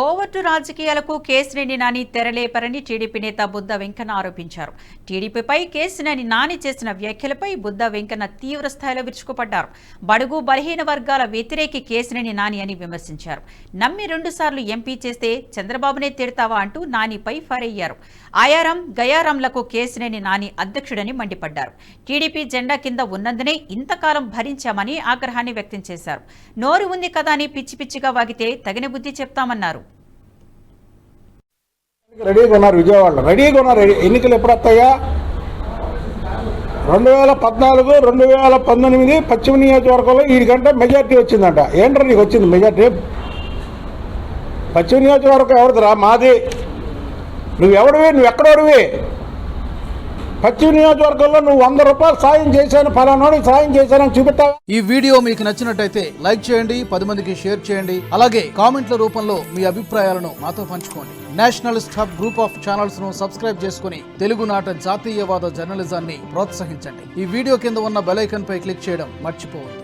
Covert రాజకీయాలకు Kesineni Nani తెరలేపరని TDP నేత బుద్ధ వెంకన్న ఆరోపించారు. టీడీపీపై కేసినేని నాని చేసిన వ్యాఖ్యలపై బుద్ధ వెంకన్న తీవ్ర స్థాయిలో విరుచుకుపడ్డారు. బడుగు బలహీన వర్గాల వ్యతిరేకి కేసినేని నాని అని విమర్శించారు. నమ్మి 2 సార్లు ఎంపీ చేస్తే చంద్రబాబునే తిడతావా అంటూ నానిపై ఫైర్ అయ్యారు. ఆయారం గయారంలకు కేసినేని నాని అధ్యక్షుడని మండిపడ్డారు. టీడీపీ జెండా కింద ఉన్నందునే ఇంతకాలం భరించామని ఆగ్రహాన్ని వ్యక్తం చేశారు. నోరు ఉంది కదా అని పిచ్చి పిచ్చిగా వాగితే తగిన బుద్ధి చెప్తామన్నారు. రెడీగా ఉన్నారు, విజయవాడలో రెడీగా ఉన్నారు. ఎన్నికలు ఎప్పుడు వస్తాయా? 2014, 2019 పశ్చిమ నియోజకవర్గంలో వీడికంటే మెజార్టీ వచ్చిందంట. ఏంట్రా నీకు వచ్చింది మెజార్టీ? పశ్చిమ నియోజకవర్గం ఎవరిదిరా? మాది. నువ్వెవడివి? నువ్వెక్కడోడివి? పశ్చిమ నియోజకవర్గంలో నువ్వు 100 రూపాయలు సాయం చేశాను, ఫలానాడికి సాయం చేశానని చూపిస్తావా? ఈ వీడియో మీకు నచ్చినట్టయితే లైక్ చేయండి, 10 మందికి షేర్ చేయండి. అలాగే కామెంట్ల రూపంలో మీ అభిప్రాయాలను మాతో పంచుకోండి. Nationalist hub group of channels ను సబ్స్క్రైబ్ చేసుకుని తెలుగునాట జాతీయవాద జర్నలిజాన్ని ప్రోత్సహించండి. ఈ వీడియో కింద ఉన్న బెల్ ఐకాన్ పై క్లిక్ చేయడం మర్చిపోవద్దు.